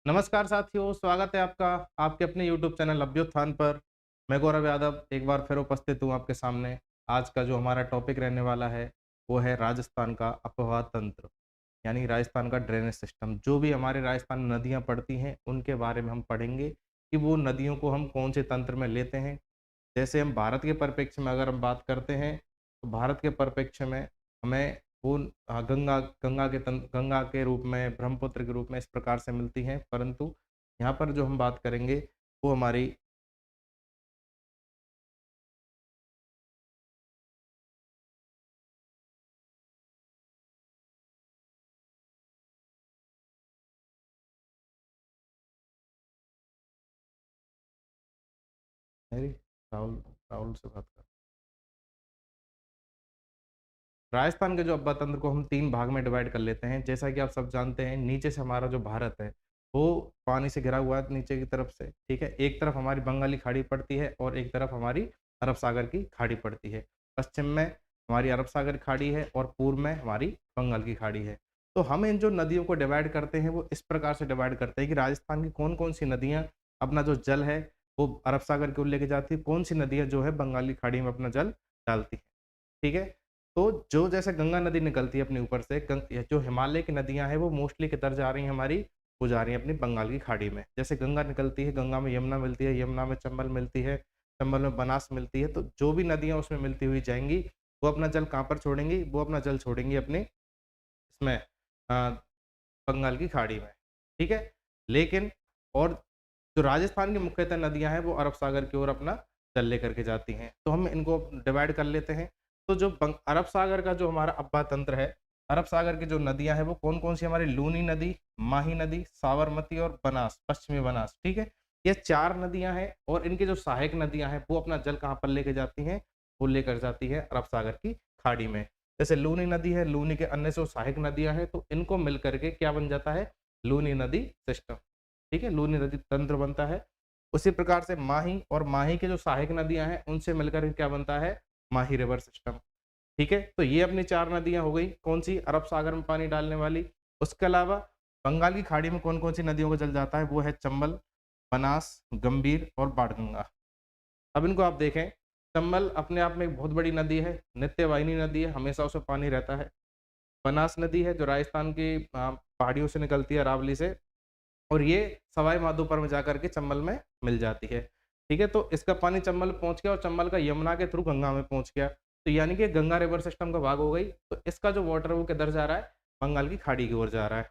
नमस्कार साथियों, स्वागत है आपका आपके अपने यूट्यूब चैनल अभ्युत्थान पर। मैं गौरव यादव एक बार फिर उपस्थित हूँ आपके सामने। आज का जो हमारा टॉपिक रहने वाला है, वो है राजस्थान का अपवाह तंत्र, यानी राजस्थान का ड्रेनेज सिस्टम। जो भी हमारे राजस्थान में नदियाँ पड़ती हैं, उनके बारे में हम पढ़ेंगे कि वो नदियों को हम कौन से तंत्र में लेते हैं। जैसे हम भारत के परिप्रेक्ष्य में अगर हम बात करते हैं, तो भारत के परिप्रेक्ष्य में हमें वो गंगा के रूप में, ब्रह्मपुत्र के रूप में इस प्रकार से मिलती हैं। परंतु यहाँ पर जो हम बात करेंगे, वो हमारी मेरी राहुल राहुल से बात कर राजस्थान के जो अब्बा तंत्र को हम 3 भाग में डिवाइड कर लेते हैं। जैसा कि आप सब जानते हैं, नीचे से हमारा जो भारत है, वो पानी से घिरा हुआ है नीचे की तरफ से, ठीक है? एक तरफ हमारी बंगाली खाड़ी पड़ती है और एक तरफ हमारी अरब सागर की खाड़ी पड़ती है। पश्चिम में हमारी अरब सागर की खाड़ी है और पूर्व में हमारी बंगाल की खाड़ी है। तो हम इन जो नदियों को डिवाइड करते हैं, वो इस प्रकार से डिवाइड करते हैं कि राजस्थान की कौन-कौन सी नदियाँ अपना जो जल है, वो अरब सागर की ओर लेके जाती है, कौन सी नदियाँ जो है बंगाली खाड़ी में अपना जल डालती हैं, ठीक है? तो जो जैसे गंगा नदी निकलती है अपने ऊपर से ये जो हिमालय की नदियाँ हैं वो मोस्टली किधर जा रही हैं हमारी, वो जा रही हैं अपनी बंगाल की खाड़ी में। जैसे गंगा निकलती है, गंगा में यमुना मिलती है, यमुना में चंबल मिलती है, चंबल में बनास मिलती है, तो जो भी नदियाँ उसमें मिलती हुई जाएँगी, वो अपना जल कहाँ पर छोड़ेंगी? वो अपना जल छोड़ेंगी अपने इसमें बंगाल की खाड़ी में, ठीक है? लेकिन और जो राजस्थान की मुख्यतः नदियाँ हैं, वो अरब सागर की ओर अपना जल लेकर के जाती हैं। तो हम इनको डिवाइड कर लेते हैं। तो जो अरब सागर का जो हमारा अब्बा तंत्र है, अरब सागर की जो नदियाँ हैं, वो कौन-कौन सी हमारी लूनी नदी, माही नदी, साबरमती और बनास, पश्चिमी बनास, ठीक है? ये 4 नदियाँ हैं और इनकी जो सहायक नदियाँ हैं, वो अपना जल कहाँ पर लेके जाती हैं? वो लेकर जाती है अरब सागर की खाड़ी में। जैसे लूनी नदी है, लूनी के अन्य जो सहायक नदियाँ हैं, तो इनको मिल कर के क्या बन जाता है? लूनी नदी सिस्टम, ठीक है? लूनी नदी तंत्र बनता है। उसी प्रकार से माही और माही की जो सहायक नदियाँ हैं, उनसे मिलकर के क्या बनता है? माही रिवर सिस्टम, ठीक है? तो ये अपनी 4 नदियाँ हो गई, कौन-सी? अरब सागर में पानी डालने वाली। उसके अलावा बंगाल की खाड़ी में कौन-कौन सी नदियों का जल जाता है? वो है चंबल, बनास, गंभीर और बाणगंगा। अब इनको आप देखें, चंबल अपने आप में एक बहुत बड़ी नदी है, नित्यवाहिनी नदी है, हमेशा उसमें पानी रहता है। बनास नदी है जो राजस्थान की पहाड़ियों से निकलती है अरावली से और ये सवाई माधोपुर में जाकर के चंबल में मिल जाती है। ठीक है? तो इसका पानी चंबल पहुँच गया और चंबल का यमुना के थ्रू गंगा में पहुँच गया। तो यानी कि गंगा रिवर सिस्टम का भाग हो गई। तो इसका जो वाटर है वो किधर जा रहा है? बंगाल की खाड़ी की ओर जा रहा है।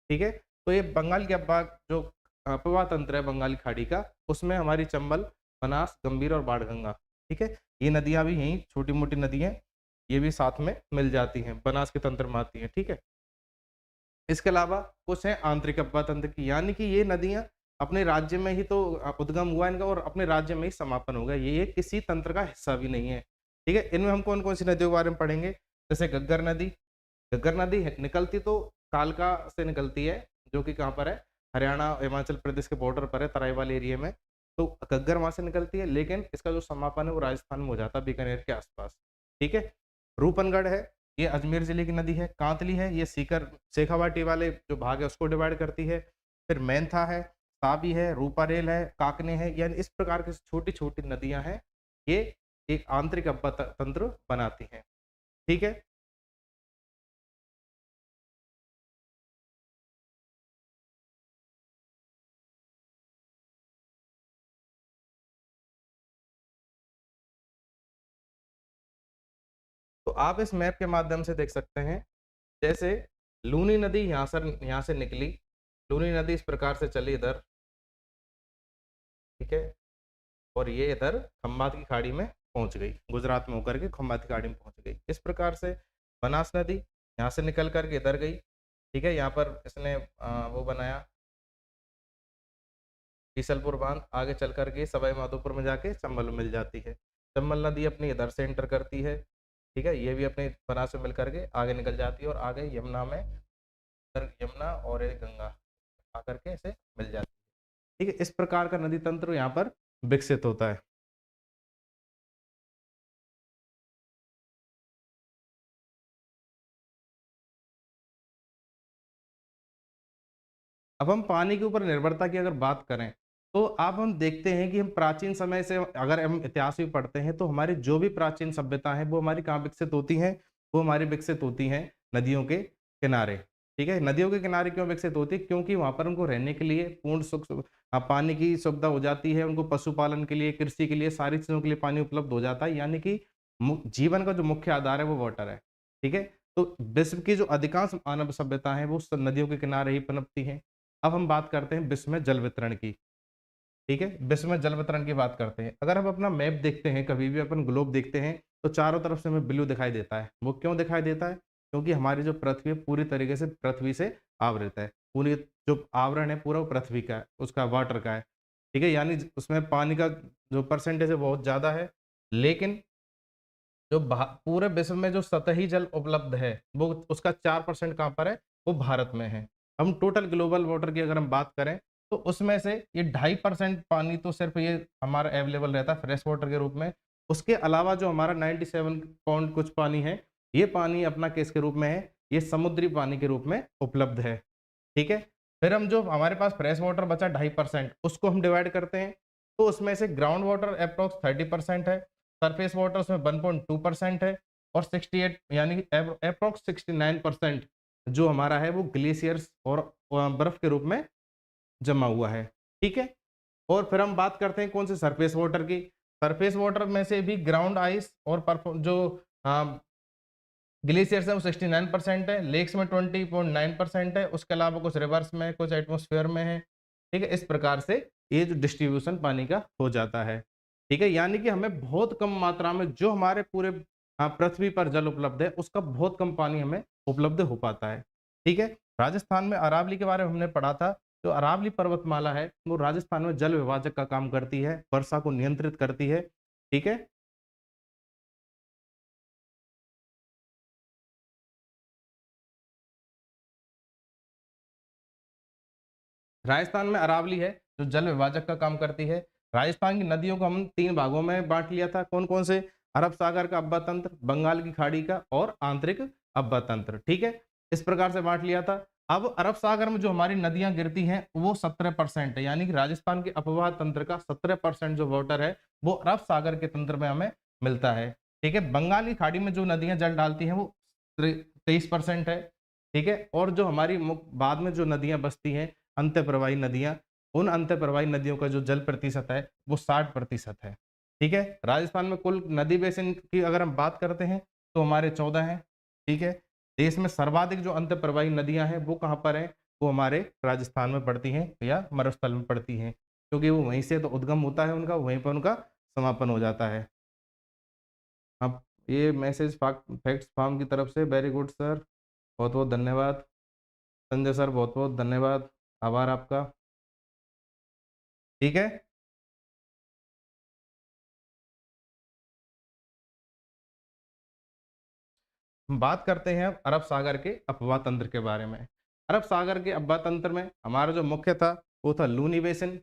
ठीक है? तो ये बंगाल के भाग जो प्रवाह तंत्र है बंगाल की खाड़ी का, उसमें हमारी चंबल, बनास, गंभीर और बाणगंगा, ठीक है? ये नदियाँ भी यहीं छोटी-मोटी नदी हैं, ये भी साथ में मिल जाती हैं, बनास के तंत्र में आती हैं। ठीक है? इसके अलावा कुछ हैं आंतरिक अपवाह तंत्र की, यानी कि ये नदियाँ अपने राज्य में ही तो उद्गम हुआ इनका और अपने राज्य में ही समापन होगा। ये किसी तंत्र का हिस्सा भी नहीं है। ठीक है? इनमें हम कौन-कौन सी नदियों के बारे में पढ़ेंगे? जैसे घग्गर नदी। घग्गर नदी निकलती तो कालका से निकलती है, जो कि कहाँ पर है? हरियाणा, हिमाचल प्रदेश के बॉर्डर पर है, तराई एरिया में। तो घग्गर वहाँ से निकलती है, लेकिन इसका जो समापन है वो राजस्थान में हो जाता है, बीकानेर के आस-पास। ठीक है? रूपनगढ़ है, ये अजमेर ज़िले की नदी है। कांतली है, ये सीकर शेखावाटी वाले जो भाग है उसको डिवाइड करती है। फिर मेंथा है, तापी है, रूपारेल है, काकने है, यानी इस प्रकार की छोटी-छोटी नदियाँ हैं, ये एक आंतरिक अपवाह तंत्र बनाती हैं। ठीक है? तो आप इस मैप के माध्यम से देख सकते हैं, जैसे लूनी नदी यहाँ से निकली, लूनी नदी इस प्रकार से चली इधर, ठीक है? और ये इधर खंबात की खाड़ी में पहुँच गई, गुजरात में होकर के खंबात की खाड़ी में पहुँच गई। इस प्रकार से बनास नदी यहाँ से निकल कर के इधर गई, ठीक है? यहाँ पर इसने वो बनाया बीसलपुर बाँध, आगे चल कर के सवाई माधोपुर में जाके चंबल में मिल जाती है। चंबल नदी अपनी इधर से एंटर करती है, ठीक है? ये भी अपने बनास में मिल कर के आगे निकल जाती है और आगे यमुना में इधर यमुना और ये गंगा आकर के ऐसे मिल जाती है। ठीक है? इस प्रकार का नदी तंत्र यहाँ पर विकसित होता है। अब हम पानी के ऊपर निर्भरता की अगर बात करें, तो अब हम देखते हैं कि हम प्राचीन समय से अगर हम इतिहास भी पढ़ते हैं, तो हमारी जो भी प्राचीन सभ्यता है, वो हमारी कहाँ विकसित होती हैं? वो हमारी विकसित होती हैं नदियों के किनारे, ठीक है? नदियों के किनारे क्यों विकसित होती है? क्योंकि वहाँ पर उनको रहने के लिए पूर्ण पानी की सुविधा हो जाती है, उनको पशुपालन के लिए, कृषि के लिए, सारी चीज़ों के लिए पानी उपलब्ध हो जाता है, यानी कि जीवन का जो मुख्य आधार है, वो वाटर है, ठीक है? तो विश्व की जो अधिकांश मानव सभ्यता है, वो नदियों के किनारे ही पनपती हैं। अब हम बात करते हैं विश्व में जल वितरण की, ठीक है? विश्व में जल वितरण की बात करते हैं। अगर हम अपना मैप देखते हैं, कभी भी अपन ग्लोब देखते हैं, तो चारों तरफ से हमें ब्लू दिखाई देता है। वो क्यों दिखाई देता है? क्योंकि हमारी जो पृथ्वी है, पूरी तरीके से पृथ्वी से आवृत है। पूरी जो आवरण है, पूरा वो पृथ्वी का है, उसका वाटर का है, ठीक है? यानी उसमें पानी का जो परसेंटेज है, बहुत ज़्यादा है। लेकिन जो पूरे विश्व में जो सतही जल उपलब्ध है, वो उसका 4% कहाँ पर है? वो भारत में है। हम टोटल ग्लोबल वाटर की अगर हम बात करें, तो उसमें से ये 2.5% पानी तो सिर्फ ये हमारा अवेलेबल रहता है फ्रेश वाटर के रूप में। उसके अलावा जो हमारा 97 पॉइंट कुछ पानी है, ये पानी अपना किसके रूप में है? ये समुद्री पानी के रूप में उपलब्ध है, ठीक है? फिर हम जो हमारे पास फ्रेश वाटर बचा 2.5% उसको हम डिवाइड करते हैं, तो उसमें से ग्राउंड वाटर एप्रॉक्स 30% है, सरफेस वाटर उसमें 1.2% है और 68 यानी कि एप्रॉक्स 69% जो हमारा है वो ग्लेशियर्स और बर्फ के रूप में जमा हुआ है, ठीक है? और फिर हम बात करते हैं कौन से सरफेस वाटर की। सरफेस वाटर में से भी ग्राउंड आइस और जो ग्लेशियर्स है वो 69% है, लेक्स में 20.9% है, उसके अलावा कुछ रिवर्स में, कुछ एटमॉस्फेयर में है, ठीक है? इस प्रकार से ये जो डिस्ट्रीब्यूशन पानी का हो जाता है, ठीक है? यानी कि हमें बहुत कम मात्रा में जो हमारे पूरे पृथ्वी पर जल उपलब्ध है, उसका बहुत कम पानी हमें उपलब्ध हो पाता है, ठीक है? राजस्थान में अरावली के बारे में हमने पढ़ा था, जो अरावली पर्वतमाला है, वो राजस्थान में जल विभाजक का काम करती है, वर्षा को नियंत्रित करती है, ठीक है? राजस्थान में अरावली है, जो जल विभाजक का काम करती है। राजस्थान की नदियों को हम 3 भागों में बाँट लिया था, कौन-कौन से? अरब सागर का अब्बा तंत्र, बंगाल की खाड़ी का और आंतरिक अब्बा तंत्र, ठीक है? इस प्रकार से बाँट लिया था। अब अरब सागर में जो हमारी नदियाँ गिरती हैं, वो 17% है, यानी कि राजस्थान के अपवाह तंत्र का 17% जो वाटर है, वो अरब सागर के तंत्र में हमें मिलता है, ठीक है? बंगाल की खाड़ी में जो नदियाँ जल डालती हैं, वो 23% है, ठीक है? और जो हमारी बाद में जो नदियाँ बसती हैं, अंतःप्रवाही नदियाँ, उन अंतःप्रवाही नदियों का जो जल प्रतिशत है, वो 60% है, ठीक है? राजस्थान में कुल नदी बेसिन की अगर हम बात करते हैं, तो हमारे 14 हैं, ठीक है? देश में सर्वाधिक जो अंतःप्रवाही नदियाँ हैं, वो कहाँ पर हैं? वो हमारे राजस्थान में पड़ती हैं या मरुस्थल में पड़ती हैं, क्योंकि वो वहीं से तो उद्गम होता है उनका, वहीं पर उनका समापन हो जाता है। अब ये मैसेज फैक्ट्स फार्म की तरफ से वेरी गुड सर, बहुत-बहुत धन्यवाद। संजय सर बहुत-बहुत धन्यवाद, आभार आपका, ठीक है? हम बात करते हैं अब अरब सागर के अफवाह तंत्र के बारे में। अरब सागर के अफवाह तंत्र में हमारा जो मुख्य था, वो था लूनी बेसिन,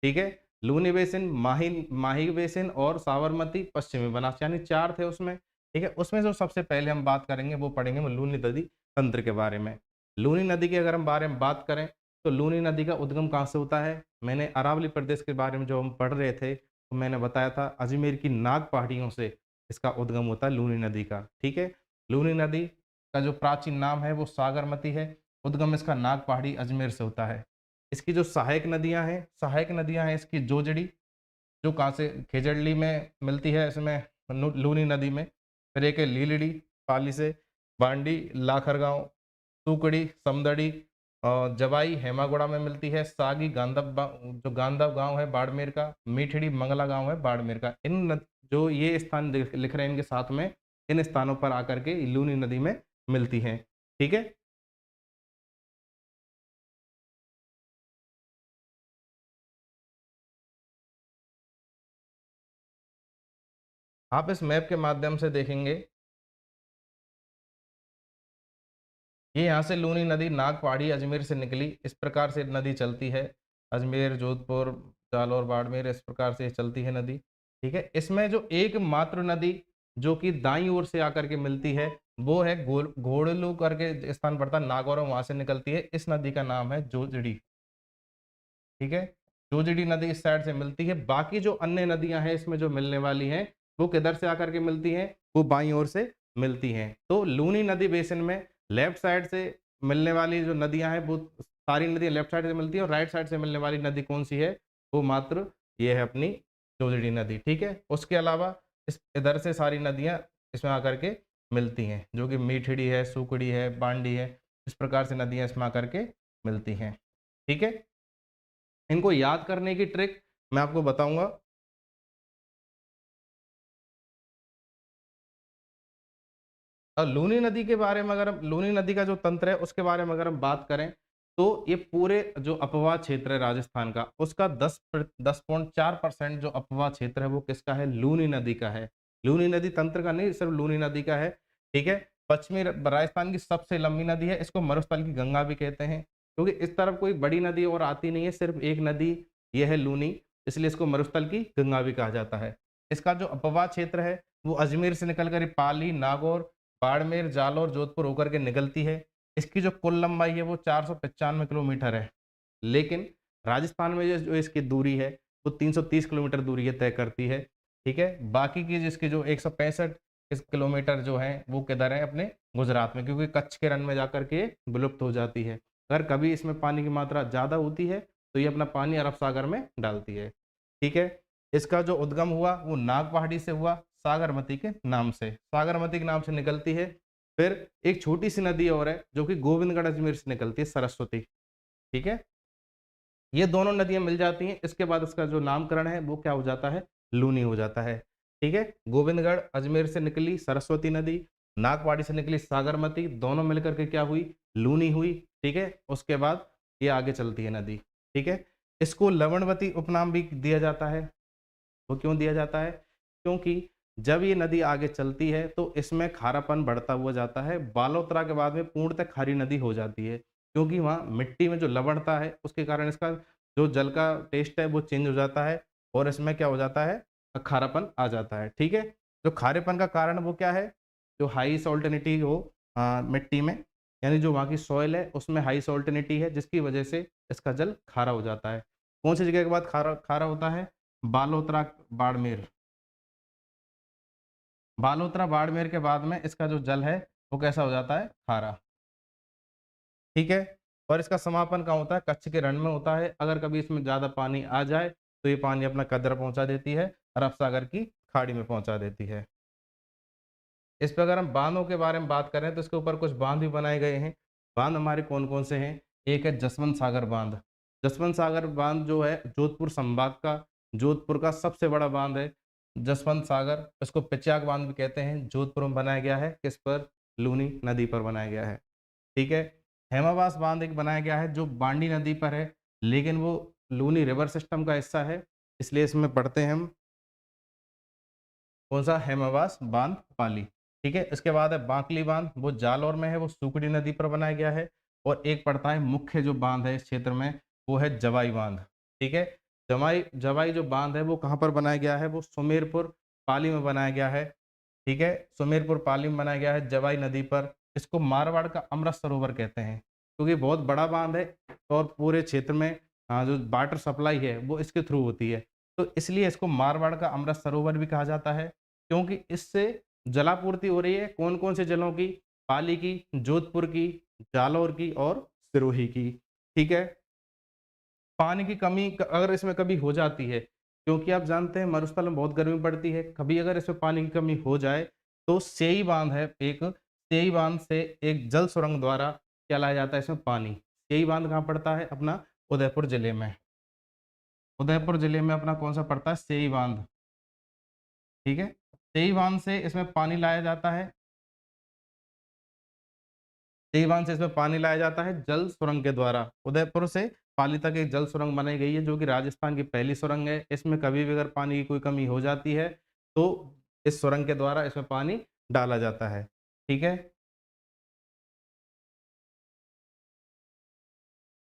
ठीक है? लूनी बेसिन, माही माही बेसिन और साबरमती पश्चिमी बनास यानी 4 थे उसमें, ठीक है? उसमें जो सबसे पहले हम बात करेंगे वो पढ़ेंगे वो लूनी नदी तंत्र के बारे में। लूनी नदी की अगर हम बारे में बात करें, तो लूनी नदी का उद्गम कहाँ से होता है? मैंने अरावली प्रदेश के बारे में जो हम पढ़ रहे थे, तो मैंने बताया था अजमेर की नाग पहाड़ियों से इसका उद्गम होता है लूनी नदी का, ठीक है? लूनी नदी का जो प्राचीन नाम है वो सागरमती है, उद्गम इसका नाग पहाड़ी अजमेर से होता है। इसकी जो सहायक नदियाँ हैं इसकी जोजड़ी, जो कहाँ से खेजड़ली में मिलती है इसमें लूनी नदी में, फिर एक है लीलड़ी पाली से, बांडी लाखरगांव, तुकड़ी समदड़ी जवाई हेमागुड़ा में मिलती है, सागी जो गांधव गांव है बाड़मेर का, मीठड़ी मंगला गांव है बाड़मेर का। जो ये स्थान लिख रहे हैं इनके साथ में, इन स्थानों पर आकर के लूनी नदी में मिलती हैं, ठीक है? आप इस मैप के माध्यम से देखेंगे, ये यहाँ से लूनी नदी नागपाड़ी अजमेर से निकली, इस प्रकार से नदी चलती है। अजमेर, जोधपुर, जालौर, बाड़मेर इस प्रकार से चलती है नदी, ठीक है? इसमें जो एकमात्र नदी जो कि दाईं ओर से आकर के मिलती है, वो है घोड़लू करके स्थान पड़ता है, नागौर वहां से निकलती है। इस नदी का नाम है जोजड़ी। ठीक है, जोजड़ी नदी इस साइड से मिलती है। बाकी जो अन्य नदियां हैं इसमें जो मिलने वाली हैं वो किधर से आकर के मिलती हैं, वो बाईं ओर से मिलती हैं। तो लूनी नदी बेसिन में लेफ्ट साइड से मिलने वाली जो नदियां हैं वो सारी नदियां लेफ्ट साइड से मिलती है, और राइट साइड से मिलने वाली नदी कौन सी है, वो मात्र ये है अपनी जोजड़ी नदी। ठीक है, उसके अलावा इस इधर से सारी नदियां इसमें आकर के मिलती हैं, जो कि मीठड़ी है, सुकड़ी है, बांडी है, इस प्रकार से नदियां इसमें आकर के मिलती हैं। ठीक है, इनको याद करने की ट्रिक मैं आपको बताऊंगा। लूनी नदी के बारे में अगर हम लूनी नदी का जो तंत्र है उसके बारे में अगर हम बात करें, तो ये पूरे जो अपवा क्षेत्र है राजस्थान का, उसका 10.4% जो अपवा क्षेत्र है वो किसका है, लूनी नदी का है। लूनी नदी तंत्र का नहीं, सिर्फ लूनी नदी का है। ठीक है, पश्चिमी राजस्थान की सबसे लंबी नदी है, इसको मरुस्थल की गंगा भी कहते हैं, क्योंकि इस तरफ कोई बड़ी नदी और आती नहीं है, सिर्फ एक नदी ये है लूनी, इसलिए इसको मरुस्थल की गंगा भी कहा जाता है। इसका जो अपवा क्षेत्र है वो अजमेर से निकल कर पाली, नागौर, बाड़मेर, जालौर, जोधपुर होकर के निकलती है। इसकी जो कुल लंबाई है वो 495 किलोमीटर है, लेकिन राजस्थान में जो इसकी दूरी है वो 330 किलोमीटर दूरी है तय करती है। ठीक है, बाकी की जिसकी जो 165 किलोमीटर जो है वो किधर है, अपने गुजरात में, क्योंकि कच्छ के रण में जाकर के विलुप्त हो जाती है। अगर कभी इसमें पानी की मात्रा ज़्यादा होती है तो ये अपना पानी अरब सागर में डालती है। ठीक है, इसका जो उद्गम हुआ वो नाग पहाड़ी से हुआ, सागरमती के नाम से, सागरमती के नाम से निकलती है। फिर एक छोटी सी नदी और है जो कि गोविंदगढ़ अजमेर से निकलती है, सरस्वती। ठीक है, ये दोनों नदियां मिल जाती हैं, इसके बाद इसका जो नामकरण है वो क्या हो जाता है, लूनी हो जाता है। ठीक है, गोविंदगढ़ अजमेर से निकली सरस्वती नदी, नागपाड़ी से निकली सागरमती, दोनों मिलकर के क्या हुई, लूनी हुई। ठीक है, उसके बाद ये आगे चलती है नदी। ठीक है, इसको लवणवती उपनाम भी दिया जाता है। वो क्यों दिया जाता है, क्योंकि जब ये नदी आगे चलती है तो इसमें खारापन बढ़ता हुआ जाता है, बालोतरा के बाद में पूर्णतः खारी नदी हो जाती है, क्योंकि वहाँ मिट्टी में जो लवणता है उसके कारण इसका जो जल का टेस्ट है वो चेंज हो जाता है, और इसमें क्या हो जाता है, खारापन आ जाता है। ठीक है, जो खारेपन का कारण वो क्या है, जो हाई सॉल्टिनिटी हो मिट्टी में, यानी जो वहाँ की सॉइल है उसमें हाई सॉल्टिनिटी है, जिसकी वजह से इसका जल खारा हो जाता है। कौन सी जगह के बाद खारा खारा होता है, बालोतरा, बाड़मेर। बालोतरा बाड़मेर के बाद में इसका जो जल है वो कैसा हो जाता है, खारा। ठीक है, और इसका समापन कहाँ होता है, कच्छ के रण में होता है। अगर कभी इसमें ज्यादा पानी आ जाए तो ये पानी अपना कदर पहुंचा देती है, अरब सागर की खाड़ी में पहुंचा देती है। इस पर अगर हम बांधों के बारे में बात करें तो इसके ऊपर कुछ बांध भी बनाए गए हैं। बांध हमारे कौन कौन से हैं, एक है जसवंत सागर बांध। जसवंत सागर बांध जो है जोधपुर संभाग का, जोधपुर का सबसे बड़ा बांध है जसवंत सागर। इसको पिच्याक बांध भी कहते हैं। जोधपुर में बनाया गया है, किस पर, लूनी नदी पर बनाया गया है। ठीक है, हेमावास बांध एक बनाया गया है जो बांडी नदी पर है, लेकिन वो लूनी रिवर सिस्टम का हिस्सा है, इसलिए इसमें पढ़ते हैं हम कौन सा, हेमावास बांध पाली। ठीक है, इसके बाद है बांकली बांध, वो जालौर में है, वो सुकड़ी नदी पर बनाया गया है। और एक पड़ता है मुख्य जो बांध है इस क्षेत्र में, वो है जवाई बांध। ठीक है, जवाई जवाई जो बांध है वो कहाँ पर बनाया गया है, वो सुमेरपुर पाली में बनाया गया है। ठीक है, सुमेरपुर पाली में बनाया गया है जवाई नदी पर। इसको मारवाड़ का अमृत सरोवर कहते हैं, क्योंकि बहुत बड़ा बांध है और पूरे क्षेत्र में जो वाटर सप्लाई है वो इसके थ्रू होती है, तो इसलिए इसको मारवाड़ का अमृत सरोवर भी कहा जाता है, क्योंकि इससे जलापूर्ति हो रही है कौन कौन से जलों की, पाली की, जोधपुर की, जालौर की और सिरोही की। ठीक है, पानी की कमी अगर इसमें कभी हो जाती है, क्योंकि आप जानते हैं मरुस्थल में बहुत गर्मी पड़ती है, कभी अगर इसमें पानी की कमी हो जाए तो सेई बांध है एक, सेई बांध से एक जल सुरंग द्वारा क्या लाया जाता है इसमें पानी। सेई बांध कहाँ पड़ता है, अपना उदयपुर जिले में। उदयपुर जिले में अपना कौन सा पड़ता है, सेई बांध। ठीक है, सेई बांध से इसमें पानी लाया जाता है, सेई बांध से इसमें पानी लाया जाता है जल सुरंग के द्वारा। उदयपुर से पाली तक एक जल सुरंग बनाई गई है जो कि राजस्थान की पहली सुरंग है। इसमें कभी भी अगर पानी की कोई कमी हो जाती है तो इस सुरंग के द्वारा इसमें पानी डाला जाता है। ठीक है,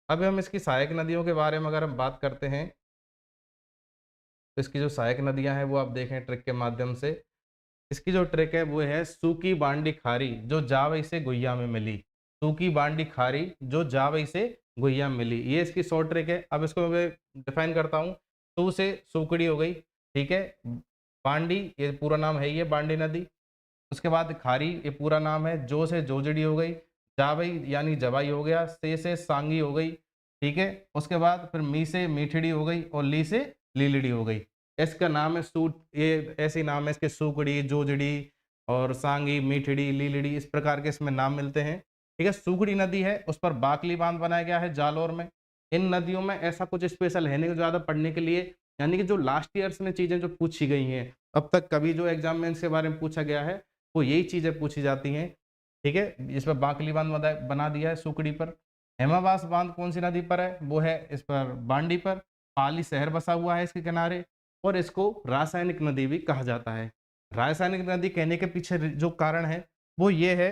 अब हम इसकी सहायक नदियों के बारे में अगर हम बात करते हैं, तो इसकी जो सहायक नदियां हैं वो आप देखें ट्रिक के माध्यम से। इसकी जो ट्रिक है वो है सूखी बांडी खारी जो जावई से गुइया में मिली। सूखी बांडी खारी जो जावई से गुइया में मिली, ये इसकी शॉर्ट ट्रिक है। अब इसको मैं डिफाइन करता हूँ। सू से सूखड़ी हो गई, ठीक है। बांडी ये पूरा नाम है, ये बांडी नदी। उसके बाद खारी ये पूरा नाम है। जो से जोजड़ी हो गई, जावई यानी जवाई हो गया, से सांगी हो गई, ठीक है। उसके बाद फिर मी से मीठड़ी हो गई और ली से लीलड़ी हो गई। इसका नाम है सूट, ये ऐसे ही नाम है इसके, सूकड़ी, जोजड़ी और सांगी, मीठड़ी, लीलड़ी, इस प्रकार के इसमें नाम मिलते हैं, ठीक है। सूखड़ी नदी है, उस पर बाकली बांध बनाया गया है जालौर में। इन नदियों में ऐसा कुछ स्पेशल है नहीं ज़्यादा पढ़ने के लिए, यानी कि जो लास्ट ईयर्स में चीज़ें जो पूछी गई हैं, अब तक कभी जो एग्जाम में इसके बारे में पूछा गया है वो यही चीज़ें पूछी जाती हैं, ठीक है। इस पर बाकली बांध बना दिया है सूखड़ी पर। हेमावास बांध कौन सी नदी पर है? वो है इस पर बांडी पर। पाली शहर बसा हुआ है इसके किनारे और इसको रासायनिक नदी भी कहा जाता है। रासायनिक नदी कहने के पीछे जो कारण है वो ये है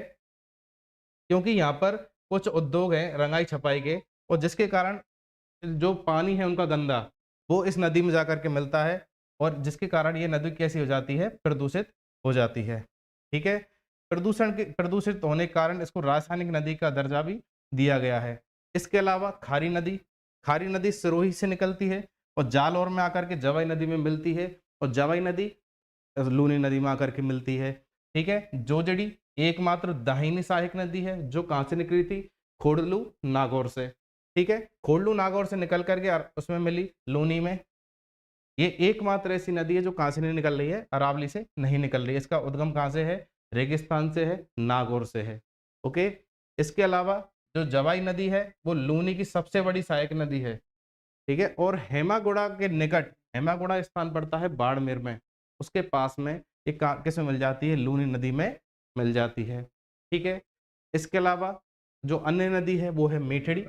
क्योंकि यहाँ पर कुछ उद्योग हैं रंगाई छपाई के, और जिसके कारण जो पानी है उनका गंदा वो इस नदी में जाकर के मिलता है, और जिसके कारण ये नदी कैसी हो जाती है? प्रदूषित हो जाती है, ठीक है। प्रदूषित होने के कारण इसको रासायनिक नदी का दर्जा भी दिया गया है। इसके अलावा खारी नदी सिरोही से निकलती है और जालौर में आकर के जवाई नदी में मिलती है, और जवाई नदी लूनी नदी में आकर के मिलती है, ठीक है। जोजड़ी एकमात्र दाहिनी सहायक नदी है जो कहाँ से निकली थी? खोडलू नागौर से, ठीक है। खोडलू नागौर से निकल करके उसमें मिली लूनी में। ये एकमात्र ऐसी नदी है जो कहाँ से नहीं निकल रही है? अरावली से नहीं निकल रही है। इसका उद्गम कहाँ से है? रेगिस्तान से है, नागौर से है, ओके। इसके अलावा जो जवाई नदी है वो लूनी की सबसे बड़ी सहायक नदी है, ठीक है। और हेमागुड़ा के निकट, हेमागुड़ा स्थान पड़ता है बाड़मेर में, उसके पास में एक किस में मिल जाती है? लूनी नदी में मिल जाती है, ठीक है। इसके अलावा जो अन्य नदी है वो है मीठड़ी।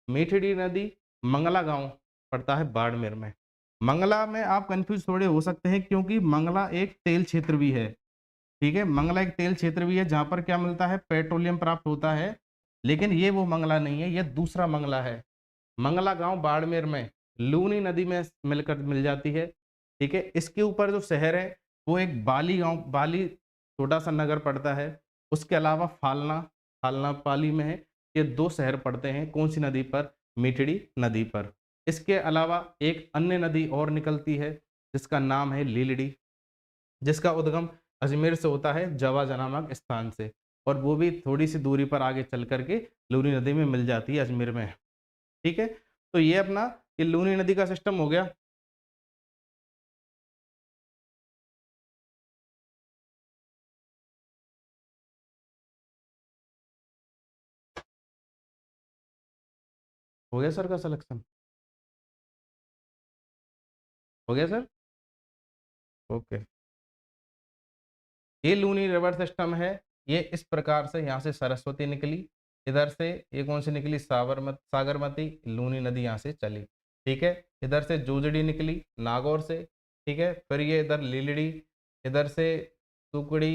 मीठड़ी नदी मंगला गांव पड़ता है बाड़मेर में। मंगला में आप कंफ्यूज थोड़े हो सकते हैं क्योंकि मंगला एक तेल क्षेत्र भी है, ठीक है। मंगला एक तेल क्षेत्र भी है जहां पर क्या मिलता है? पेट्रोलियम प्राप्त होता है, लेकिन ये वो मंगला नहीं है, ये दूसरा मंगला है। मंगला गांव बाड़मेर में लूनी नदी में मिलकर मिल जाती है, ठीक है। इसके ऊपर जो शहर है वो एक बाली गांव, बाली छोटा सा नगर पड़ता है। उसके अलावा फालना, फालना पाली में है। ये दो शहर पड़ते हैं कौन सी नदी पर? मीठड़ी नदी पर। इसके अलावा एक अन्य नदी और निकलती है जिसका नाम है लीलड़ी, जिसका उद्गम अजमेर से होता है, जवाजा नामक स्थान से, और वो भी थोड़ी सी दूरी पर आगे चल करके लूनी नदी में मिल जाती है अजमेर में, ठीक है। तो ये अपना ये लूनी नदी का सिस्टम हो गया। हो गया सर का सिलेक्शन? हो गया सर? ओके। ये लूनी रिवर सिस्टम है। ये इस प्रकार से यहाँ से सरस्वती निकली, इधर से ये कौन सी निकली? सागरमती, लूनी नदी यहाँ से चली, ठीक है। इधर से जोजड़ी निकली नागौर से, ठीक है। फिर ये इधर लीलड़ी, इधर से सुकड़ी,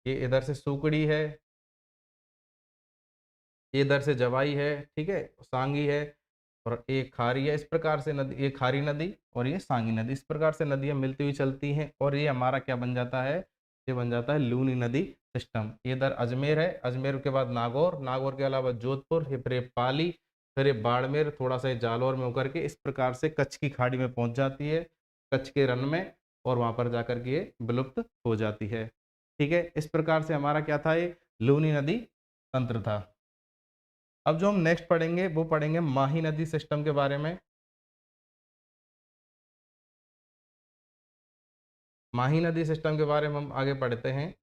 ये इधर से सुकड़ी है, ये इधर से जवाई है, ठीक है, सांगी है, और ये खारी है। इस प्रकार से नदी, ये खारी नदी और ये सांगी नदी, इस प्रकार से नदियां मिलती हुई चलती हैं, और ये हमारा क्या बन जाता है? ये बन जाता है लूनी नदी सिस्टम। ये इधर अजमेर है, अजमेर के बाद नागौर, नागौर के अलावा जोधपुर, फिर ये पाली, फिर ये बाड़मेर, थोड़ा सा ये जालौर में होकर के इस प्रकार से कच्छ की खाड़ी में पहुंच जाती है, कच्छ के रन में, और वहां पर जाकर के ये विलुप्त हो जाती है, ठीक है। इस प्रकार से हमारा क्या था? ये लूनी नदी तंत्र था। अब जो हम नेक्स्ट पढ़ेंगे वो पढ़ेंगे माही नदी सिस्टम के बारे में। माही नदी सिस्टम के बारे में हम आगे पढ़ते हैं।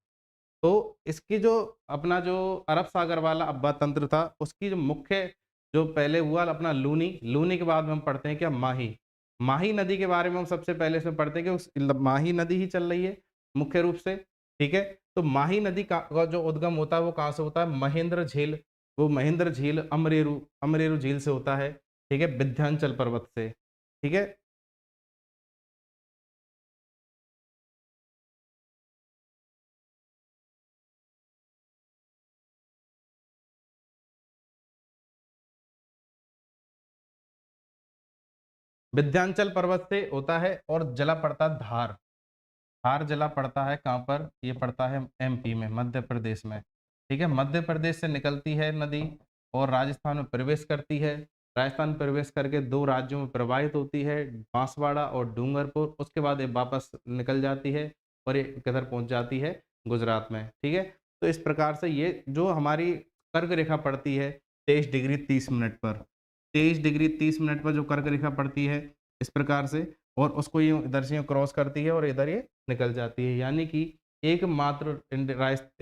तो इसकी जो अपना जो अरब सागर वाला अब्बा तंत्र था, उसकी जो मुख्य जो पहले हुआ अपना लूनी, लूनी के बाद में हम पढ़ते हैं क्या? माही। माही नदी के बारे में हम सबसे पहले इसमें पढ़ते हैं कि उस माही नदी ही चल रही है मुख्य रूप से, ठीक है। तो माही नदी का जो उद्गम होता है वो कहाँ से होता है? महेंद्र झील, वो महेंद्र झील अमरेरू, अमरेरू झील से होता है, ठीक है, विंध्याचल पर्वत से, ठीक है। विंध्याचल पर्वत से होता है और जला पड़ता धार, हार जिला पड़ता है कहाँ पर? ये पड़ता है एमपी में, मध्य प्रदेश में। ठीक है, मध्य प्रदेश से निकलती है नदी और राजस्थान में प्रवेश करती है। राजस्थान में प्रवेश करके 2 राज्यों में प्रवाहित होती है, बांसवाड़ा और डूंगरपुर। उसके बाद ये वापस निकल जाती है और ये किधर पहुँच जाती है? गुजरात में। ठीक है? तो इस प्रकार से ये जो हमारी कर्क रेखा पड़ती है 23 डिग्री 30 मिनट पर। 23 डिग्री 30 मिनट पर जो कर्क रेखा पड़ती है इस प्रकार से, और उसको ये इधर से क्रॉस करती है और इधर ये निकल जाती है। यानी कि एकमात्र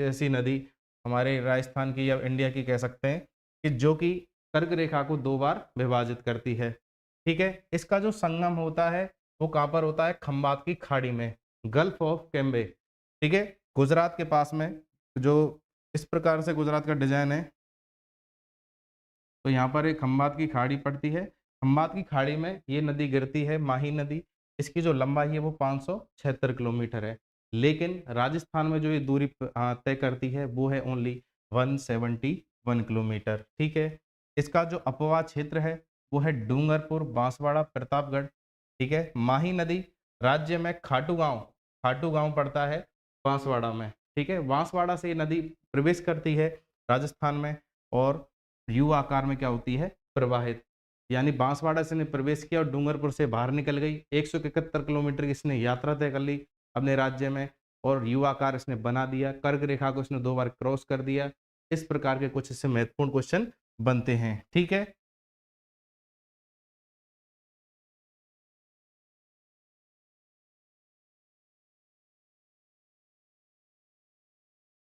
ऐसी नदी हमारे राजस्थान की या इंडिया की कह सकते हैं कि जो कि कर्क रेखा को 2 बार विभाजित करती है। ठीक है? इसका जो संगम होता है वो कहाँ पर होता है? खंबात की खाड़ी में, गल्फ ऑफ कैम्बे। ठीक है? गुजरात के पास में। जो इस प्रकार से गुजरात का डिजाइन है, तो यहाँ पर एक खंबात की खाड़ी पड़ती है। खंबात की खाड़ी में ये नदी गिरती है, माही नदी। इसकी जो लंबाई है वो 576 किलोमीटर है। लेकिन राजस्थान में जो ये दूरी तय करती है वो है ओनली 171 किलोमीटर। ठीक है? इसका जो अपवाद क्षेत्र है वो है डूंगरपुर, बांसवाड़ा, प्रतापगढ़। ठीक है? माही नदी राज्य में खाटू गाँव पड़ता है बांसवाड़ा में। ठीक है? बांसवाड़ा से ये नदी प्रवेश करती है राजस्थान में और यू आकार में क्या होती है? प्रवाहित। यानी बांसवाड़ा से इसने प्रवेश किया और डूंगरपुर से बाहर निकल गई। 171 किलोमीटर की इसने यात्रा तय कर ली अपने राज्य में और यू आकार इसने बना दिया। कर्क रेखा को इसने 2 बार क्रॉस कर दिया। इस प्रकार के कुछ इससे महत्वपूर्ण क्वेश्चन बनते हैं। ठीक है?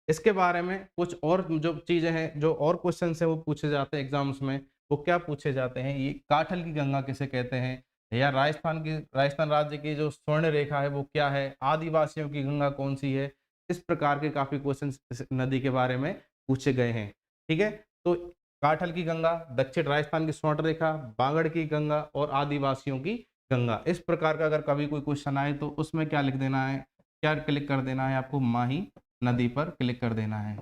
इसके बारे में कुछ और जो चीज़ें हैं, जो और क्वेश्चन्स हैं वो पूछे जाते हैं एग्ज़ाम्स में, वो क्या पूछे जाते हैं? ये काठल की गंगा किसे कहते हैं? या राजस्थान राज्य की जो स्वर्ण रेखा है वो क्या है? आदिवासियों की गंगा कौन-सी है? इस प्रकार के काफ़ी क्वेश्चन्स इस नदी के बारे में पूछे गए हैं। ठीक है? तो काठल की गंगा, दक्षिण राजस्थान की स्वर्ण रेखा, बागड़ की गंगा और आदिवासियों की गंगा। इस प्रकार का अगर कभी कोई क्वेश्चन आए तो उसमें क्या लिख देना है? क्या क्लिक कर देना है आपको? माही नदी पर क्लिक कर देना है।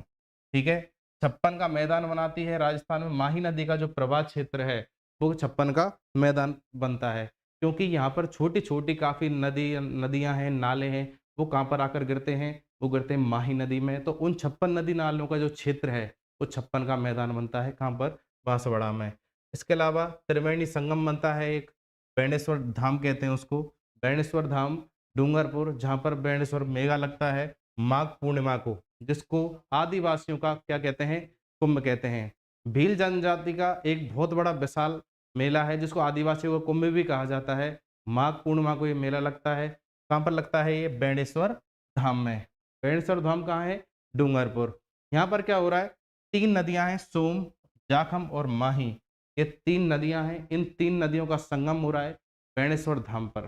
ठीक है? 56 का मैदान बनाती है राजस्थान में। माही नदी का जो प्रवाह क्षेत्र है वो 56 का मैदान बनता है, क्योंकि यहाँ पर छोटी-छोटी काफ़ी नदियाँ हैं, नाले हैं, वो कहाँ पर आकर गिरते हैं? वो गिरते हैं माही नदी में। तो उन 56 नदी नालों का जो क्षेत्र है वो 56 का मैदान बनता है। कहाँ पर? बांसवाड़ा में। इसके अलावा त्रिवेणी संगम बनता है एक, बेणेश्वर धाम कहते हैं उसको। बेणेश्वर धाम डूंगरपुर, जहाँ पर बेणेश्वर मेला लगता है माघ पूर्णिमा को, जिसको आदिवासियों का क्या कहते हैं? कुंभ कहते हैं। भील जनजाति का एक बहुत बड़ा विशाल मेला है जिसको आदिवासियों का कुंभ भी कहा जाता है। माघ पूर्णिमा को ये मेला लगता है। कहाँ पर लगता है ये? बेणेश्वर धाम में। बेणेश्वर धाम कहाँ है? डूंगरपुर। यहाँ पर क्या हो रहा है? 3 नदियाँ हैं, सोम, जाखम और माही। ये 3 नदियाँ हैं। इन 3 नदियों का संगम हो रहा है बेणेश्वर धाम पर।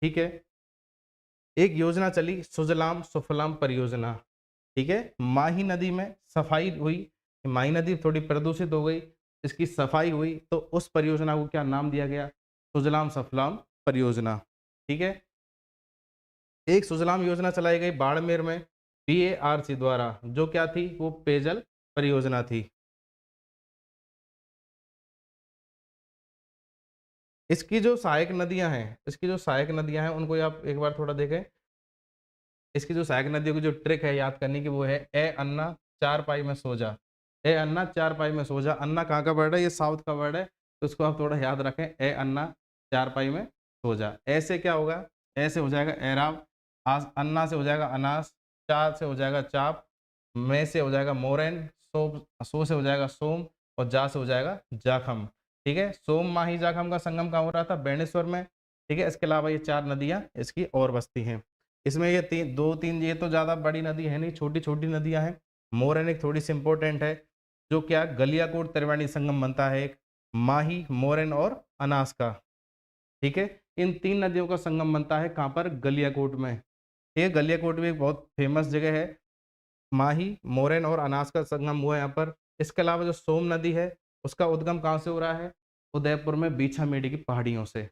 ठीक है? एक योजना चली सुजलाम सुफलाम परियोजना। ठीक है? माही नदी में सफाई हुई, माही नदी थोड़ी प्रदूषित हो गई, इसकी सफाई हुई तो उस परियोजना को क्या नाम दिया गया? सुजलाम सफलाम परियोजना। ठीक है? एक सुजलाम योजना चलाई गई बाड़मेर में बीएआरसी द्वारा, जो क्या थी? वो पेयजल परियोजना थी। इसकी जो सहायक नदियाँ हैं उनको आप एक बार थोड़ा देखें। इसकी जो सहायक नदियों की जो ट्रिक है याद करने की वो है ए अन्ना चार पाई में सो जा। ए अन्ना चार पाई में सो जा। अन्ना कहाँ का वर्ड है? ये साउथ का वर्ड है, तो इसको आप थोड़ा याद रखें। ए अन्ना चार पाई में सो जा। ऐसे क्या होगा? ऐसे हो जाएगा एराव, आस अन्ना से हो जाएगा अनास, चा से हो जाएगा चाप, में से हो जाएगा मोरेन, सो से हो जाएगा सोम और जा से हो जाएगा जाखम। ठीक है? सोम माही जाखम का संगम कहाँ हो रहा था? बेणेश्वर में। ठीक है? इसके अलावा ये 4 नदियाँ इसकी और बसती हैं। इसमें ये 2-3 ये तो ज़्यादा बड़ी नदी है नहीं, छोटी-छोटी नदियाँ हैं। मोरन एक थोड़ी-सी इम्पोर्टेंट है, जो क्या गलियाकोट त्रिवेणी संगम बनता है एक, माही, मोरन और अनास का। ठीक है? इन 3 नदियों का संगम बनता है कहाँ पर? गलियाकोट में। ये गलियाकोट भी एक बहुत फेमस जगह है। माही, मोरन और अनास का संगम हुआ है यहाँ पर। इसके अलावा जो सोम नदी है, उसका उद्गम कहाँ से हो रहा है? उदयपुर में बीछामेड़ी की पहाड़ियों से।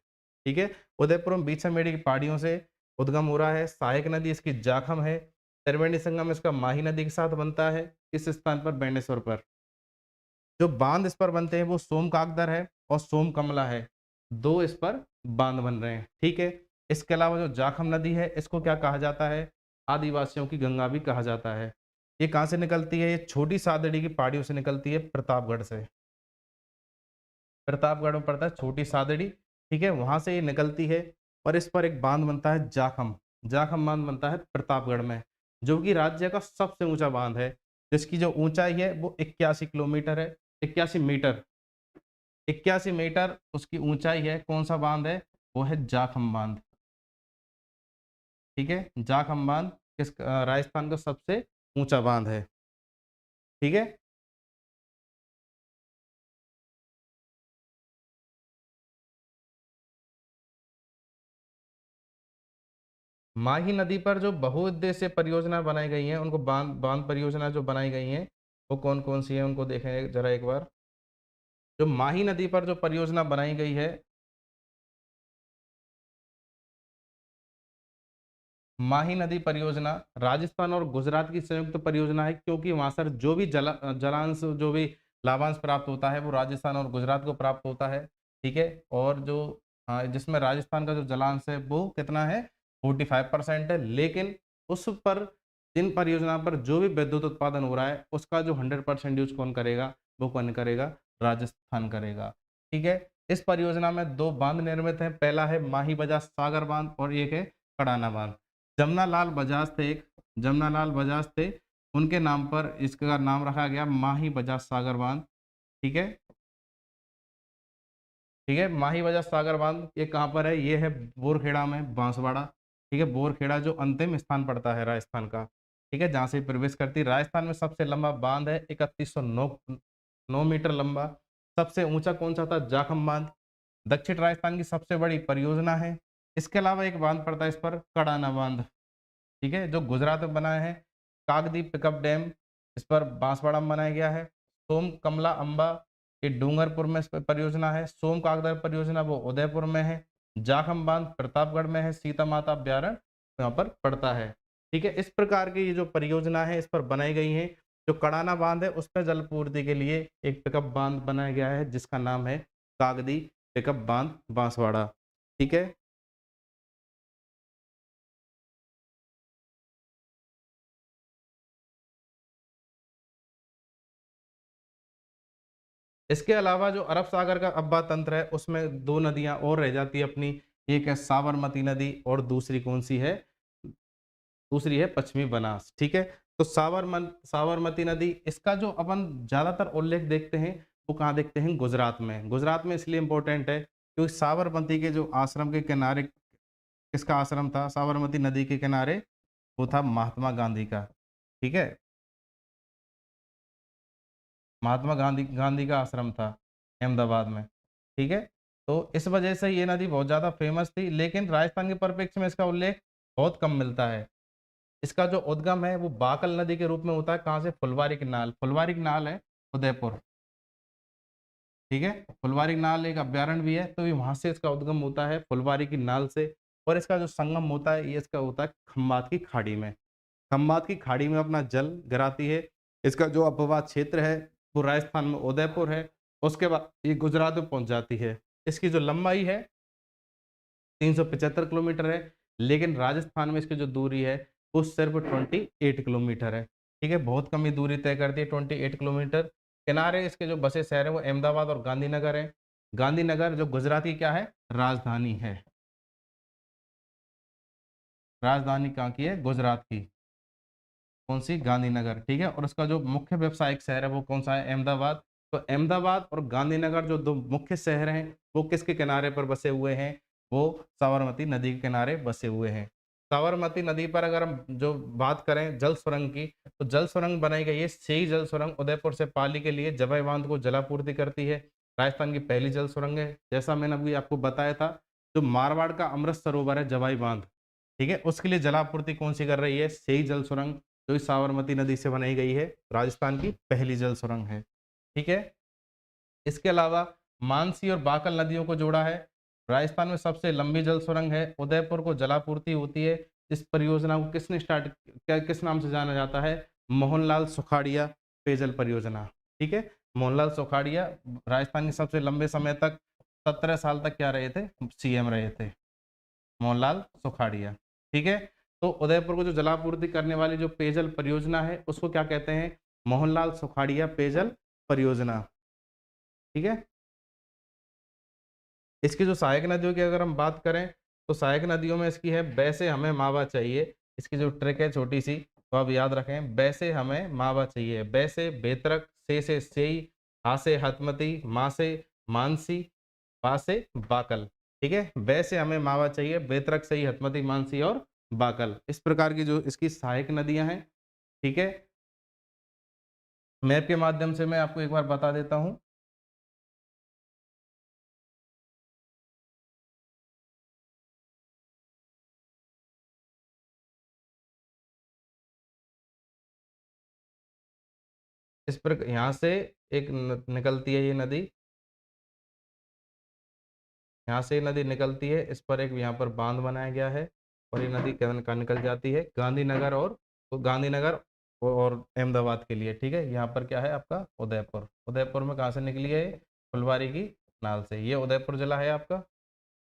ठीक है? उदयपुर में बीछामेड़ी की पहाड़ियों से उद्गम हो रहा है। सहायक नदी इसकी जाखम है। त्रिवेणी संगम इसका माही नदी के साथ बनता है। इस स्थान पर बेणेश्वर पर। जो बांध इस पर बनते हैं वो सोम काकदर है और सोम कमला है। 2 इस पर बांध बन रहे हैं। ठीक है? इसके अलावा जो जाखम नदी है इसको क्या कहा जाता है, आदिवासियों की गंगा भी कहा जाता है। ये कहाँ से निकलती है, ये छोटी सादड़ी की पहाड़ियों से निकलती है, प्रतापगढ़ से। प्रतापगढ़ में पड़ता है छोटी सादड़ी, ठीक है, वहां से ये निकलती है और इस पर एक बांध बनता है जाखम। जाखम बांध बनता है प्रतापगढ़ में, जो कि राज्य का सबसे ऊंचा बांध है, जिसकी जो ऊंचाई है वो 81 किलोमीटर है, 81 मीटर, 81 मीटर उसकी ऊंचाई है। कौन सा बांध है, वो है जाखम बांध, ठीक है। जाखम बांध राजस्थान का सबसे ऊंचा बांध है, ठीक है। माही नदी पर जो बहुउद्देशीय परियोजना बनाई गई हैं, उनको बांध बांध परियोजना जो बनाई गई हैं, वो कौन कौन सी है, उनको देखें जरा एक बार। जो माही नदी पर जो परियोजना बनाई गई है, माही नदी परियोजना राजस्थान और गुजरात की संयुक्त परियोजना है, क्योंकि वहां सर जो भी जलांश, जो भी लाभांश प्राप्त होता है वो राजस्थान और गुजरात को प्राप्त होता है, ठीक है। और जो जिसमें राजस्थान का जो जलांश है वो कितना है, 45% है, लेकिन उस पर, जिन परियोजना पर जो भी विद्युत उत्पादन हो रहा है उसका जो 100% यूज कौन करेगा, वो कौन करेगा, राजस्थान करेगा, ठीक है। इस परियोजना में दो बांध निर्मित हैं, पहला है माही बजाज सागर बांध और एक है कड़ाना बांध। जमनालाल बजाज थे, एक जमनालाल बजाज थे, उनके नाम पर इसका नाम रखा गया माही बजाज सागर बांध, ठीक है। ठीक है, माही बजाज सागर बांध ये कहाँ पर है, ये है बोरखेड़ा में, बांसवाड़ा, ठीक है। बोरखेड़ा जो अंतिम स्थान पड़ता है राजस्थान का, ठीक है, जहाँ से प्रवेश करती। राजस्थान में सबसे लंबा बांध है, 3109 मीटर लंबा। सबसे ऊंचा कौन सा था, जाखम बांध, दक्षिण राजस्थान की सबसे बड़ी परियोजना है। इसके अलावा एक बांध पड़ता है इस पर, कड़ाना बांध, ठीक है, जो गुजरात में बनाया है। कागदी पिकअप डैम इस पर बांसवाड़ा में बनाया गया है। सोम कमला अंबा ये डूंगरपुर में इस पर परियोजना है। सोम कागदा परियोजना वो उदयपुर में है। जाखम बांध प्रतापगढ़ में है। सीता माता अभ्यारण्य यहाँ पर पड़ता है, ठीक है। इस प्रकार की ये जो परियोजना है इस पर बनाई गई है। जो कड़ाना बांध है उस पर जल पूर्ति के लिए एक पिकअप बांध बनाया गया है, जिसका नाम है कागदी पिकअप बांध बांसवाड़ा, ठीक है। इसके अलावा जो अरब सागर का अब्बा तंत्र है उसमें दो नदियां और रह जाती है अपनी, एक है साबरमती नदी और दूसरी कौन सी है, दूसरी है पश्चिमी बनास, ठीक है। तो साबरमती नदी, इसका जो अपन ज्यादातर उल्लेख देखते हैं वो कहाँ देखते हैं, गुजरात में। गुजरात में इसलिए इंपॉर्टेंट है क्योंकि साबरमती के जो आश्रम के किनारे, किसका आश्रम था साबरमती नदी के किनारे, वो था महात्मा गांधी का, ठीक है। महात्मा गांधी गांधी का आश्रम था अहमदाबाद में, ठीक है। तो इस वजह से ये नदी बहुत ज़्यादा फेमस थी, लेकिन राजस्थान के परिप्रेक्ष्य में इसका उल्लेख बहुत कम मिलता है। इसका जो उद्गम है वो बाकल नदी के रूप में होता है, कहाँ से, फुलवारी किनाल, फुलवारी किनाल है उदयपुर, ठीक है। फुलवारी नाल एक अभ्यारण्य भी है, तो ये वहां से इसका उद्गम होता है फुलवारी की नाल से। और इसका जो संगम होता है ये इसका होता है खम्बात की खाड़ी में। खम्बात की खाड़ी में अपना जल गिराती है। इसका जो अपवाद क्षेत्र है वो राजस्थान में उदयपुर है। उसके बाद ये गुजरात में पहुंच जाती है। इसकी जो लंबाई है 375 किलोमीटर है, लेकिन राजस्थान में इसकी जो दूरी है वो सिर्फ 28 किलोमीटर है, ठीक है। बहुत कम ही दूरी तय करती है, 28 किलोमीटर। किनारे इसके जो बसे शहर है वो अहमदाबाद और गांधीनगर है। गांधीनगर जो गुजरात की क्या है, राजधानी है। राजधानी कहाँ की है, गुजरात की, कौन सी, गांधीनगर, ठीक है। और उसका जो मुख्य व्यावसायिक शहर है वो कौन सा है, अहमदाबाद। तो अहमदाबाद और गांधीनगर जो दो मुख्य शहर हैं वो किसके किनारे पर बसे हुए हैं, वो साबरमती नदी के किनारे बसे हुए हैं। साबरमती नदी पर अगर हम जो बात करें जल सुरंग की, तो जल सुरंग बनाई गई है, सही जल सुरंग उदयपुर से पाली के लिए जवाई बांध को जलापूर्ति करती है। राजस्थान की पहली जल सुरंग है, जैसा मैंने अभी आपको बताया था। जो मारवाड़ का अमृत सरोवर है जवाई बांध, ठीक है, उसके लिए जलापूर्ति कौन सी कर रही है, सही जल सुरंग, जो इस साबरमती नदी से बनाई गई है, राजस्थान की पहली जल सुरंग है, ठीक है। इसके अलावा मानसी और बाकल नदियों को जोड़ा है। राजस्थान में सबसे लंबी जल सुरंग है, उदयपुर को जलापूर्ति होती है। इस परियोजना को किसने स्टार्ट, क्या किस नाम से जाना जाता है, मोहनलाल सुखाड़िया पेयजल परियोजना, ठीक है। मोहनलाल सुखाड़िया राजस्थान के सबसे लंबे समय तक 17 साल तक क्या रहे थे, सीएम रहे थे। मोहनलाल सुखाड़िया। ठीक है, तो उदयपुर को जो जलापूर्ति करने वाली जो पेयजल परियोजना है उसको क्या कहते हैं? मोहनलाल सुखाड़िया पेयजल परियोजना। ठीक है, इसकी जो सहायक नदियों की अगर हम बात करें तो सहायक नदियों में इसकी है वैसे हमें मावा चाहिए। इसकी जो ट्रिक है छोटी सी, तो आप याद रखें, वैसे हमें मावा चाहिए। वैसे बेतरक, से सेई, हा से हतमती, माँ से मानसी, पा से बाकल। ठीक है, वैसे हमें मावा चाहिए, बेतरक, सही, हतमती, मानसी और बाकल। इस प्रकार की जो इसकी सहायक नदियां हैं। ठीक है, मैप के माध्यम से मैं आपको एक बार बता देता हूं। इस पर यहाँ से एक निकलती है ये नदी, यहाँ से ये नदी निकलती है, इस पर एक यहाँ पर बांध बनाया गया है और ये नदी का निकल जाती है गांधीनगर और, तो गांधीनगर और अहमदाबाद के लिए। ठीक है, यहाँ पर क्या है आपका उदयपुर। उदयपुर में कहाँ से निकली है? फुलवारी की नाल से। ये उदयपुर जिला है आपका।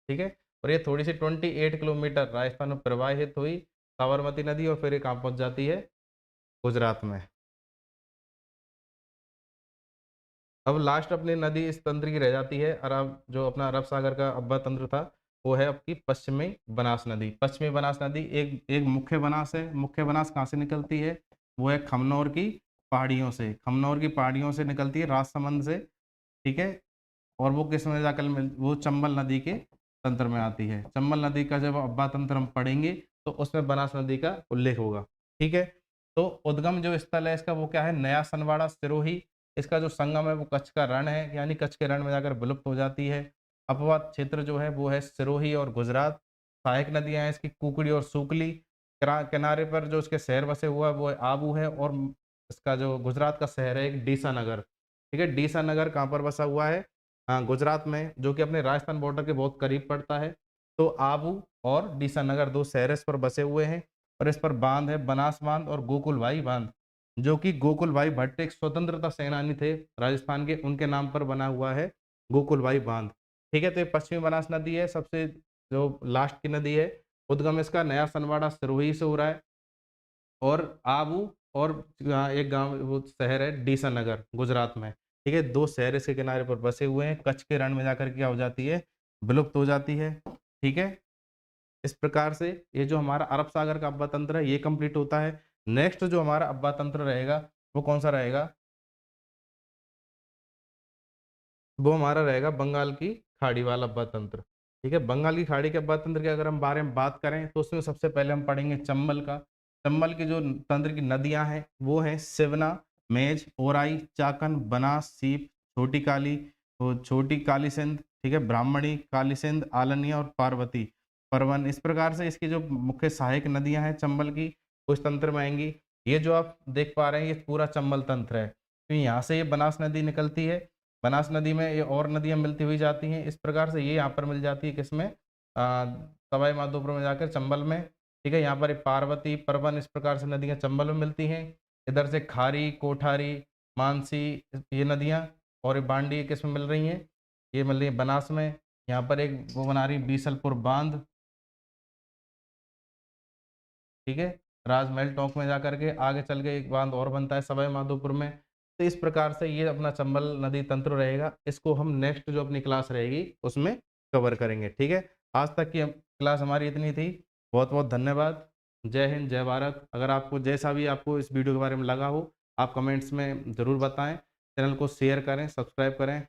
ठीक है, और ये थोड़ी सी 28 किलोमीटर राजस्थान में प्रवाहित हुई साबरमती नदी और फिर ये कहाँ पहुंच जाती है? गुजरात में। अब लास्ट अपनी नदी इस तंत्र की रह जाती है अरब, जो अपना अरब सागर का अब्बा तंत्र था, वो है आपकी पश्चिमी बनास नदी। पश्चिमी बनास नदी एक एक मुख्य बनास है। मुख्य बनास कहाँ से निकलती है? वो है खमनौर की पहाड़ियों से। खमनौर की पहाड़ियों से निकलती है, राजसमंद से। ठीक है, और वो किस में जाकर वो चंबल नदी के तंत्र में आती है। चंबल नदी का जब अब्बा तंत्र हम पढ़ेंगे तो उसमें बनास नदी का उल्लेख होगा। ठीक है, तो उद्गम जो स्थल है इसका वो क्या है? नया सनवाड़ा, सिरोही। इसका जो संगम है वो कच्छ का रण है, यानी कच्छ के रण में जाकर विलुप्त हो जाती है। अपवाद क्षेत्र जो है वो है सिरोही और गुजरात। सहायक नदियां हैं इसकी कुकड़ी और सूकली। किनारे पर जो इसके शहर बसे हुआ है वो है आबू है, और इसका जो गुजरात का शहर है एक डीसा नगर। ठीक है, डीसा नगर कहाँ पर बसा हुआ है? गुजरात में, जो कि अपने राजस्थान बॉर्डर के बहुत करीब पड़ता है। तो आबू और डीसा नगर दो शहर इस पर बसे हुए हैं, और इस पर बांध है बनास बांध और गोकुल भाई बांध, जो कि गोकुल भाई भट्ट एक स्वतंत्रता सेनानी थे राजस्थान के, उनके नाम पर बना हुआ है गोकुल भाई बांध। ठीक है, तो ये पश्चिमी बनास नदी है, सबसे जो लास्ट की नदी है। उद्गम इसका नया सनवाड़ा सिरोही से हो रहा है, और आबू और एक गांव वो शहर है डीसा नगर गुजरात में। ठीक है, दो शहर इसके किनारे पर बसे हुए हैं, कच्छ के रण में जाकर क्या हो जाती है? विलुप्त हो जाती है। ठीक है, इस प्रकार से ये जो हमारा अरब सागर का अब्बा तंत्र है ये कंप्लीट होता है। नेक्स्ट जो हमारा अब्बा तंत्र रहेगा वो कौन सा रहेगा? वो हमारा रहेगा बंगाल की खाड़ी वाला अब्बा तंत्र। ठीक है, बंगाल की खाड़ी के अब्बा तंत्र के अगर हम बारे में बात करें तो उसमें सबसे पहले हम पढ़ेंगे चंबल का। चंबल की जो तंत्र की नदियां हैं वो हैं सिवना, मेज, ओराई, चाकन, बनास, सीप, छोटी काली, तो छोटी काली सिंध, ठीक है, ब्राह्मणी, काली सिंध, आलनिया और पार्वती, परवन। इस प्रकार से इसकी जो मुख्य सहायक नदियां हैं चंबल की, उस तंत्र में आएंगी। ये जो आप देख पा रहे हैं ये पूरा चंबल तंत्र है। तो यहाँ से ये बनास नदी निकलती है, बनास नदी में ये और नदियां मिलती हुई जाती हैं। इस प्रकार से ये यहाँ पर मिल जाती है किसमें? सवाई माधोपुर में जाकर चंबल में। ठीक है, यहाँ पर एक पार्वती, परवन, इस प्रकार से नदियां चंबल में मिलती हैं। इधर से खारी, कोठारी, मानसी, ये नदियां, और ये बांडी किस में मिल रही हैं? ये मिल रही है बनास में। यहाँ पर एक वो बना रही बीसलपुर बांध। ठीक है, राजमहल टोंक में जाकर के आगे चल के एक बांध और बनता है सवाई माधोपुर में। तो इस प्रकार से ये अपना चंबल नदी तंत्र रहेगा। इसको हम नेक्स्ट जो अपनी क्लास रहेगी उसमें कवर करेंगे। ठीक है, आज तक की क्लास हमारी इतनी थी। बहुत बहुत धन्यवाद। जय हिंद, जय भारत। अगर आपको जैसा भी आपको इस वीडियो के बारे में लगा हो आप कमेंट्स में ज़रूर बताएं। चैनल को शेयर करें, सब्सक्राइब करें।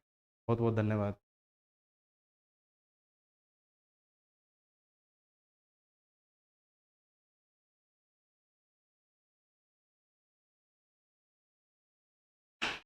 बहुत बहुत धन्यवाद।